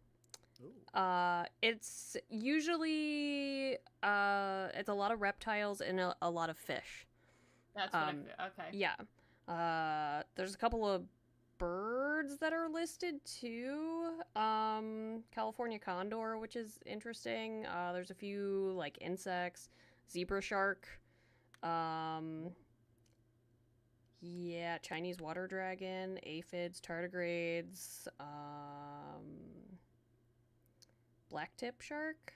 Speaker 1: Ooh.
Speaker 3: It's usually it's a lot of reptiles and a lot of fish.
Speaker 2: That's what okay.
Speaker 3: Yeah. There's a couple of birds that are listed too. California condor, which is interesting. There's a few like insects, zebra shark. Yeah, Chinese water dragon, aphids, tardigrades, blacktip shark,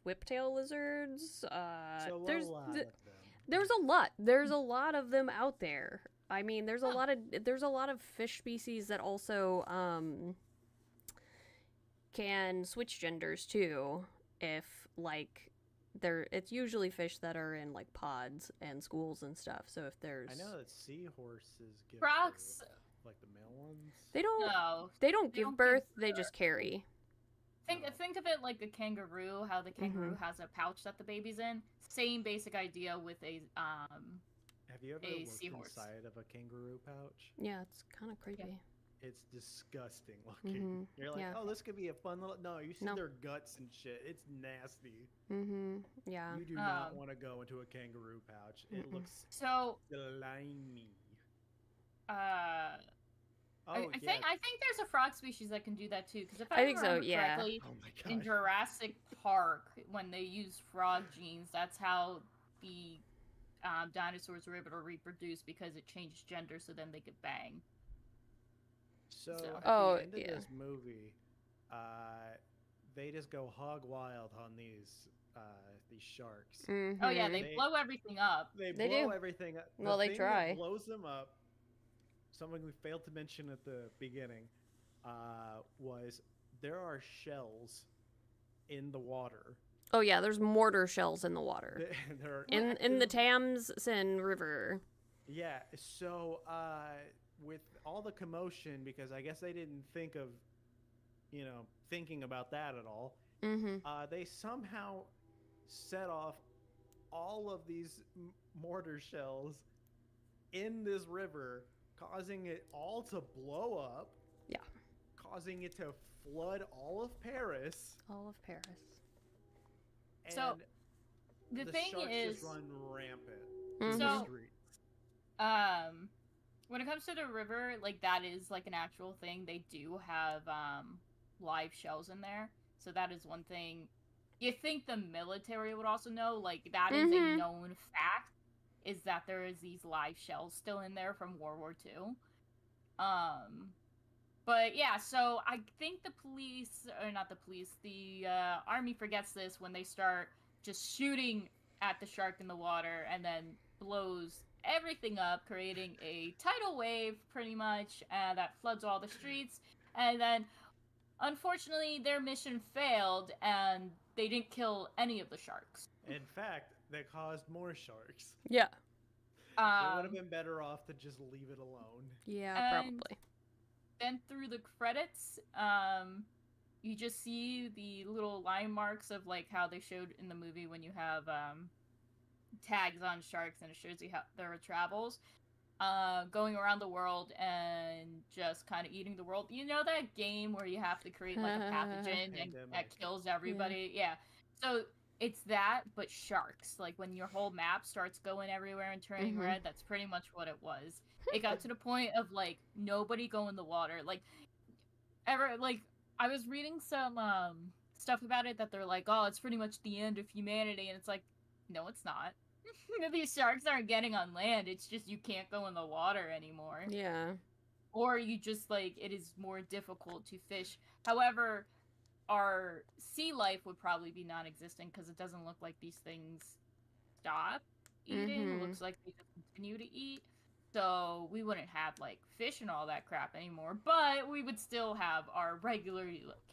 Speaker 3: whiptail lizards.
Speaker 1: So
Speaker 3: There's
Speaker 1: a lot of them.
Speaker 3: there's a lot. There's a lot of them out there. I mean, there's a lot of fish species that also can switch genders too. If like it's usually fish that are in like pods and schools and stuff. So if there's
Speaker 1: I know that seahorses give
Speaker 2: Frogs.
Speaker 1: birth, like the male ones.
Speaker 3: they don't
Speaker 2: No.
Speaker 3: they don't
Speaker 2: They
Speaker 3: give
Speaker 2: don't give
Speaker 3: birth, they just carry.
Speaker 2: Think of it like a kangaroo. How the kangaroo has a pouch that the baby's in. Same basic idea with a
Speaker 1: Have you ever
Speaker 2: a
Speaker 1: looked
Speaker 2: seahorse.
Speaker 1: inside of a kangaroo pouch?
Speaker 3: Yeah, it's kind of creepy.
Speaker 1: It's disgusting looking. You're like,
Speaker 3: yeah.
Speaker 1: oh, this could be a fun little. No, you see
Speaker 3: No.
Speaker 1: their guts and shit. It's nasty.
Speaker 3: Yeah.
Speaker 1: You do not want to go into a kangaroo pouch. It looks
Speaker 2: so
Speaker 1: slimy.
Speaker 2: I think there's a frog species that can do that too. Because if
Speaker 3: I
Speaker 2: I
Speaker 3: think so,
Speaker 2: remember
Speaker 3: yeah.
Speaker 2: correctly,
Speaker 1: Oh my god.
Speaker 2: in Jurassic Park, when they used frog genes, that's how the dinosaurs were able to reproduce, because it changed gender so then they could bang.
Speaker 1: So
Speaker 2: So-
Speaker 1: at
Speaker 3: Oh,
Speaker 1: the end of
Speaker 3: yeah.
Speaker 1: this movie, they just go hog wild on these sharks.
Speaker 2: Oh yeah, they
Speaker 1: They-
Speaker 2: blow everything up.
Speaker 1: They
Speaker 3: They
Speaker 1: blow
Speaker 3: do.
Speaker 1: everything up.
Speaker 3: Well,
Speaker 1: The
Speaker 3: they
Speaker 1: thing
Speaker 3: try.
Speaker 1: that blows them up. Something we failed to mention at the beginning was there are shells in the water.
Speaker 3: Oh yeah, there's mortar shells in the water.
Speaker 1: There are
Speaker 3: In the Thamesin River.
Speaker 1: Yeah, so with all the commotion, because I guess they didn't think of, thinking about that at all, they somehow set off all of these mortar shells in this river, causing it all to blow up.
Speaker 3: Yeah.
Speaker 1: Causing it to flood all of Paris.
Speaker 3: All of Paris.
Speaker 1: And
Speaker 2: So, the thing
Speaker 1: sharks
Speaker 2: is,
Speaker 1: just run rampant
Speaker 3: Mhm.
Speaker 1: in the
Speaker 2: So-
Speaker 1: streets.
Speaker 2: when it comes to the river, like, that is like an actual thing. They do have live shells in there, so that is one thing. You think the military would also know, like, that is a known fact, is that there is these live shells still in there from World War II. But yeah, so I think the police, or not the police, the army forgets this when they start just shooting at the shark in the water, and then blows everything up, creating a tidal wave pretty much that floods all the streets. And then unfortunately their mission failed, and they didn't kill any of the sharks.
Speaker 1: In fact, they caused more sharks.
Speaker 3: Yeah.
Speaker 1: They would have been better off to just leave it alone.
Speaker 3: Yeah,
Speaker 2: And-
Speaker 3: probably.
Speaker 2: Then through the credits, you just see the little line marks of, like, how they showed in the movie when you have tags on sharks, and it shows you how their travels. Going around the world and just kind of eating the world. You know that game where you have to create like a pathogen and that
Speaker 1: Pandemic.
Speaker 2: kills everybody? Yeah. So it's that, but sharks. Like when your whole map starts going everywhere and turning
Speaker 3: Mhm.
Speaker 2: red, that's pretty much what it was. It got to the point of like nobody go in the water. Like I was reading some stuff about it that they're like, oh, it's pretty much the end of humanity, and it's like, no, it's not. These sharks aren't getting on land. It's just you can't go in the water anymore.
Speaker 3: Yeah.
Speaker 2: Or you just like it is more difficult to fish. However, our sea life would probably be non-existent because it doesn't look like these things stop eating. It
Speaker 3: Mhm.
Speaker 2: looks like they just continue to eat. So we wouldn't have like fish and all that crap anymore, but we would still have our regular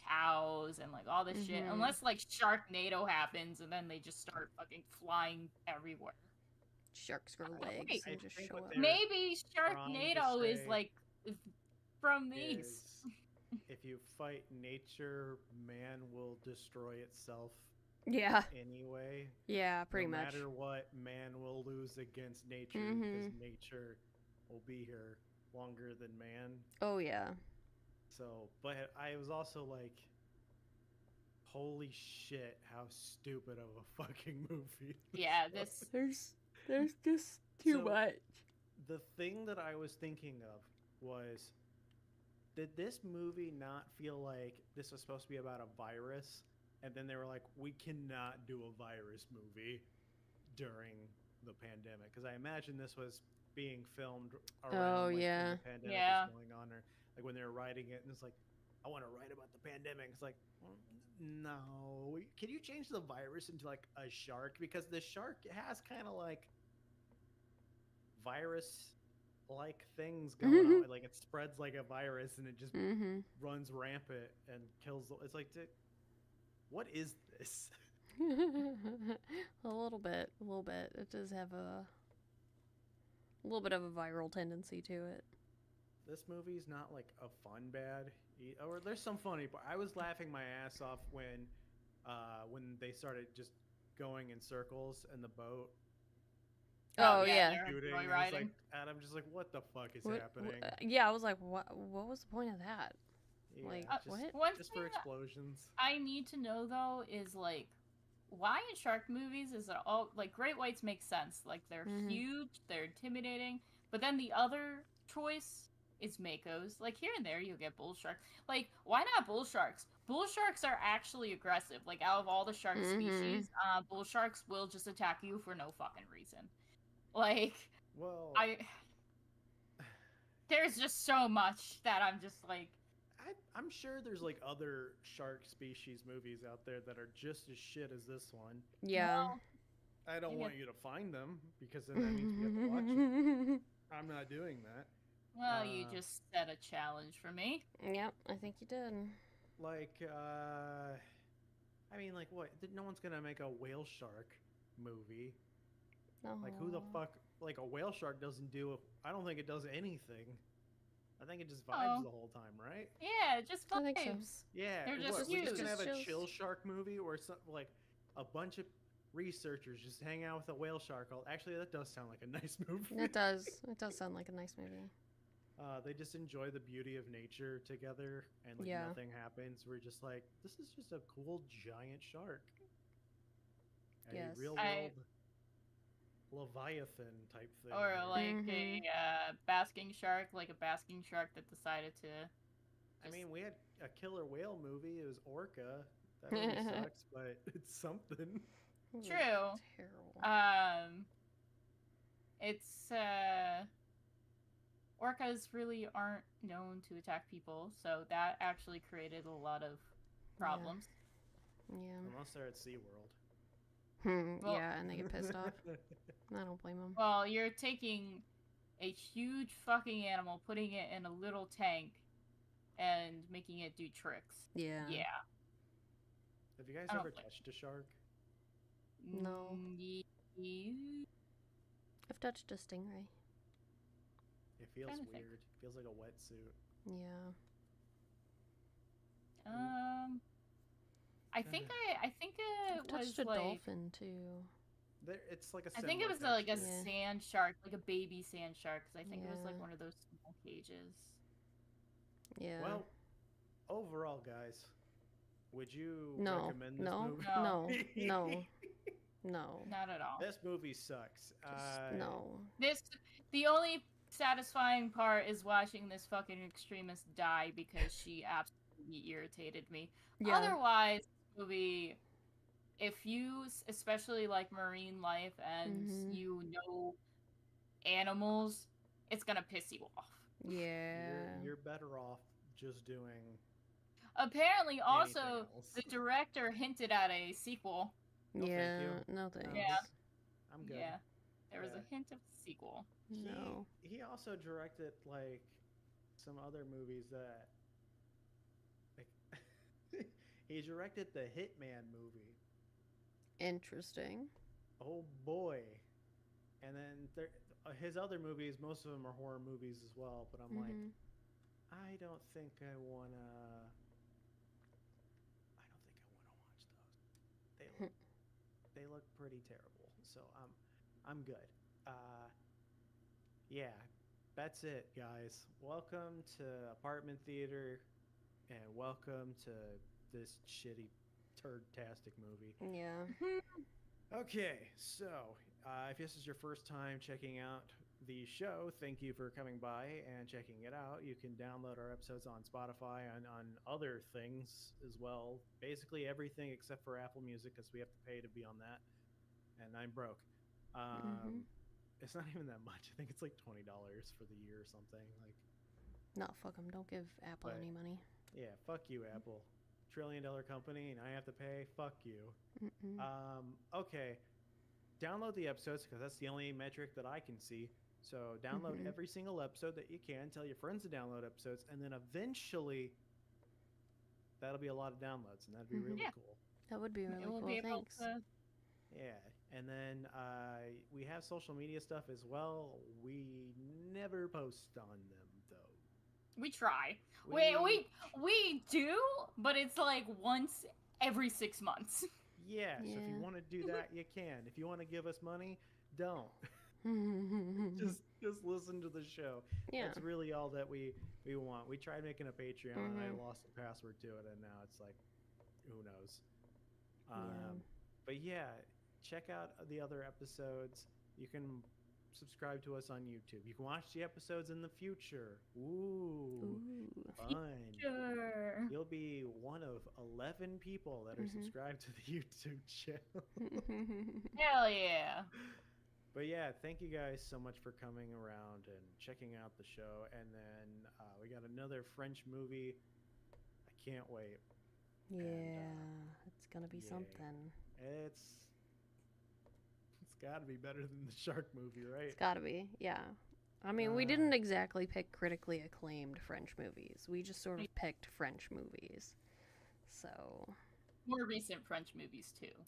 Speaker 2: cows and like all this shit,
Speaker 3: Mhm.
Speaker 2: unless like Sharknado happens and then they just start fucking flying everywhere.
Speaker 3: Sharks grow
Speaker 2: Wait,
Speaker 3: legs
Speaker 1: I
Speaker 3: and just
Speaker 1: think
Speaker 3: show
Speaker 1: what
Speaker 3: up.
Speaker 1: they're
Speaker 2: maybe
Speaker 1: trying to
Speaker 2: Sharknado is
Speaker 1: say
Speaker 2: like from these.
Speaker 1: is if you fight nature, man will destroy itself
Speaker 3: Yeah.
Speaker 1: anyway.
Speaker 3: Yeah, pretty
Speaker 1: No
Speaker 3: much.
Speaker 1: matter what, man will lose against nature because
Speaker 3: Mhm.
Speaker 1: nature will be here longer than man.
Speaker 3: Oh yeah.
Speaker 1: So, but I was also like, holy shit, how stupid of a fucking movie.
Speaker 2: Yeah,
Speaker 1: was.
Speaker 3: There's just too
Speaker 1: So-
Speaker 3: much.
Speaker 1: The thing that I was thinking of was, did this movie not feel like this was supposed to be about a virus? And then they were like, we cannot do a virus movie during the pandemic. Because I imagine this was being filmed around like, when
Speaker 3: yeah.
Speaker 1: the pandemic
Speaker 2: Yeah.
Speaker 1: was going on, or like when they were writing it, and it's like, I want to write about the pandemic. It's like, no. Can you change the virus into like a shark? Because the shark has kind of like virus like things going on. Like it spreads like a virus and it just
Speaker 3: Mhm.
Speaker 1: runs rampant and kills. It's like, what is this?
Speaker 3: A little bit. It does have a little bit of a viral tendency to it.
Speaker 1: This movie's not like a fun bad, or there's some funny. But I was laughing my ass off when they started just going in circles in the boat.
Speaker 3: Oh, yeah.
Speaker 2: they're
Speaker 1: Shooting.
Speaker 2: joy
Speaker 1: And,
Speaker 2: riding.
Speaker 1: and I'm just like, what the fuck is
Speaker 3: What-
Speaker 1: happening?
Speaker 3: yeah, I was like, what was the point of that?
Speaker 1: Yeah,
Speaker 3: like,
Speaker 1: just,
Speaker 3: what?
Speaker 2: One
Speaker 1: just
Speaker 2: thing
Speaker 1: for explosions.
Speaker 2: I need to know though is like why in shark movies is it all like great whites make sense, like they're
Speaker 3: Mhm.
Speaker 2: huge, they're intimidating, but then the other choice is makos. Like here and there you'll get bull sharks. Like why not bull sharks? Bull sharks are actually aggressive. Like out of all the shark
Speaker 3: Mhm.
Speaker 2: species, bull sharks will just attack you for no fucking reason. Like
Speaker 1: Well,
Speaker 2: there's just so much that I'm just like
Speaker 1: I'm sure there's like other shark species movies out there that are just as shit as this one.
Speaker 3: Yeah.
Speaker 2: well,
Speaker 1: I don't
Speaker 2: Yeah.
Speaker 1: want you to find them because then that means we have to watch it. I'm not doing that.
Speaker 2: well, you just set a challenge for me.
Speaker 3: Yep, I think you did.
Speaker 1: Like, I mean, like, what? No one's gonna make a whale shark movie.
Speaker 3: No.
Speaker 1: Like, who the fuck? Like, a whale shark doesn't do. I don't think it does anything. I think it just vibes
Speaker 2: Oh.
Speaker 1: the whole time, right?
Speaker 2: Yeah, just
Speaker 3: I think so.
Speaker 2: vibes.
Speaker 1: Yeah.
Speaker 2: They're just
Speaker 1: what, we're just gonna
Speaker 2: huge.
Speaker 1: have a
Speaker 3: Just
Speaker 1: chill
Speaker 3: chills.
Speaker 1: shark movie or something like a bunch of researchers just hang out with a whale shark. Actually, that does sound like a nice movie.
Speaker 3: It does. It does sound like a nice movie.
Speaker 1: They just enjoy the beauty of nature together, and like
Speaker 3: Yeah.
Speaker 1: nothing happens. We're just like, this is just a cool giant shark, a
Speaker 3: Yes.
Speaker 1: real world leviathan type thing.
Speaker 2: Or like
Speaker 3: Mhm.
Speaker 2: a basking shark, like a basking shark that decided to.
Speaker 1: I mean, we had a killer whale movie. It was Orca. That movie sucks, but it's something.
Speaker 3: It was
Speaker 2: True.
Speaker 3: Terrible.
Speaker 2: It's orcas really aren't known to attack people, so that actually created a lot of problems.
Speaker 3: Yeah.
Speaker 1: Unless they're at SeaWorld.
Speaker 2: Well-
Speaker 3: Yeah, and they get pissed off. I don't blame them.
Speaker 2: Well, you're taking a huge fucking animal, putting it in a little tank, and making it do tricks.
Speaker 3: Yeah.
Speaker 2: Yeah.
Speaker 1: Have you guys
Speaker 2: I don't
Speaker 1: ever
Speaker 2: blame
Speaker 1: touched a shark?
Speaker 3: No.
Speaker 2: You...
Speaker 3: I've touched a stingray.
Speaker 1: It feels
Speaker 2: Trying to
Speaker 1: weird.
Speaker 2: think.
Speaker 1: It feels like a wetsuit.
Speaker 3: Yeah.
Speaker 2: I think
Speaker 3: I've
Speaker 2: it was
Speaker 3: touched a
Speaker 2: like
Speaker 3: dolphin too.
Speaker 1: It's like a.
Speaker 2: I think it
Speaker 1: similar
Speaker 2: was like a
Speaker 1: texture.
Speaker 3: Yeah.
Speaker 2: sand shark, like a baby sand shark, because I think it was like
Speaker 3: Yeah.
Speaker 2: one of those small cages.
Speaker 3: Yeah.
Speaker 1: Well, overall, guys, would you
Speaker 3: No,
Speaker 1: recommend this
Speaker 3: no,
Speaker 1: movie?
Speaker 3: no, no, no,
Speaker 2: Not at all.
Speaker 1: This movie sucks.
Speaker 3: no.
Speaker 2: The only satisfying part is watching this fucking extremist die because she absolutely irritated me.
Speaker 3: Yeah.
Speaker 2: Otherwise, this movie, if you especially like marine life and
Speaker 3: Mhm.
Speaker 2: you know animals, it's gonna piss you off.
Speaker 3: Yeah.
Speaker 1: You're better off just doing
Speaker 2: Apparently,
Speaker 1: anything
Speaker 2: also,
Speaker 1: else.
Speaker 2: the director hinted at a sequel.
Speaker 1: No, thank
Speaker 3: Yeah.
Speaker 1: you.
Speaker 3: No thanks.
Speaker 2: Yeah.
Speaker 1: I'm good.
Speaker 2: Yeah. There was
Speaker 1: Yeah.
Speaker 2: a hint of sequel.
Speaker 3: No.
Speaker 1: He also directed like some other movies that like he directed the Hitman movie.
Speaker 3: Interesting.
Speaker 1: Oh boy. And then his other movies, most of them are horror movies as well, but I'm like
Speaker 3: Mhm.
Speaker 1: I don't think I want to watch those. They look pretty terrible. So I'm good. Yeah, that's it, guys. Welcome to Apartment Theater, and welcome to this shitty turd-tastic movie.
Speaker 3: Yeah.
Speaker 1: Okay, so if this is your first time checking out the show, thank you for coming by and checking it out. You can download our episodes on Spotify and on other things as well. Basically everything except for Apple Music, because we have to pay to be on that, and I'm broke.
Speaker 3: Mhm.
Speaker 1: It's not even that much. I think it's like $20 for the year or something. Like,
Speaker 3: No, fuck them. Don't give Apple
Speaker 1: But-
Speaker 3: any money.
Speaker 1: yeah, fuck you, Apple. $1 trillion company, and I have to pay. Fuck you.
Speaker 3: Mm-mm.
Speaker 1: Okay. Download the episodes because that's the only metric that I can see. So download
Speaker 3: Mhm.
Speaker 1: every single episode that you can. Tell your friends to download episodes, and then eventually, that'll be a lot of downloads, and that'd be really
Speaker 2: Yeah.
Speaker 1: cool.
Speaker 3: That would be really
Speaker 2: It will
Speaker 3: cool.
Speaker 2: be able
Speaker 3: Thanks.
Speaker 2: to.
Speaker 1: Yeah, and then we have social media stuff as well. We never post on them though.
Speaker 2: We try. We do, but it's like once every 6 months.
Speaker 1: Yeah, so if you
Speaker 3: Yeah.
Speaker 1: want to do that, you can. If you want to give us money, don't. Just listen to the show.
Speaker 3: Yeah.
Speaker 1: That's really all that we want. We tried making a Patreon and I
Speaker 3: Mhm.
Speaker 1: lost the password to it, and now it's like, who knows?
Speaker 3: Yeah.
Speaker 1: But yeah, check out the other episodes. You can subscribe to us on YouTube. You can watch the episodes in the future. Ooh,
Speaker 3: Ooh.
Speaker 1: fun.
Speaker 2: Sure.
Speaker 1: You'll be one of 11 people that are
Speaker 3: Mhm.
Speaker 1: subscribed to the YouTube channel.
Speaker 2: Hell yeah.
Speaker 1: But yeah, thank you guys so much for coming around and checking out the show. And then we got another French movie. I can't wait.
Speaker 3: Yeah. It's gonna be
Speaker 1: yay.
Speaker 3: something.
Speaker 1: It's got to be better than the shark movie, right?
Speaker 3: It's gotta be. Yeah. I mean, we didn't exactly pick critically acclaimed French movies. We just sort of picked French movies. So.
Speaker 2: More recent French movies too.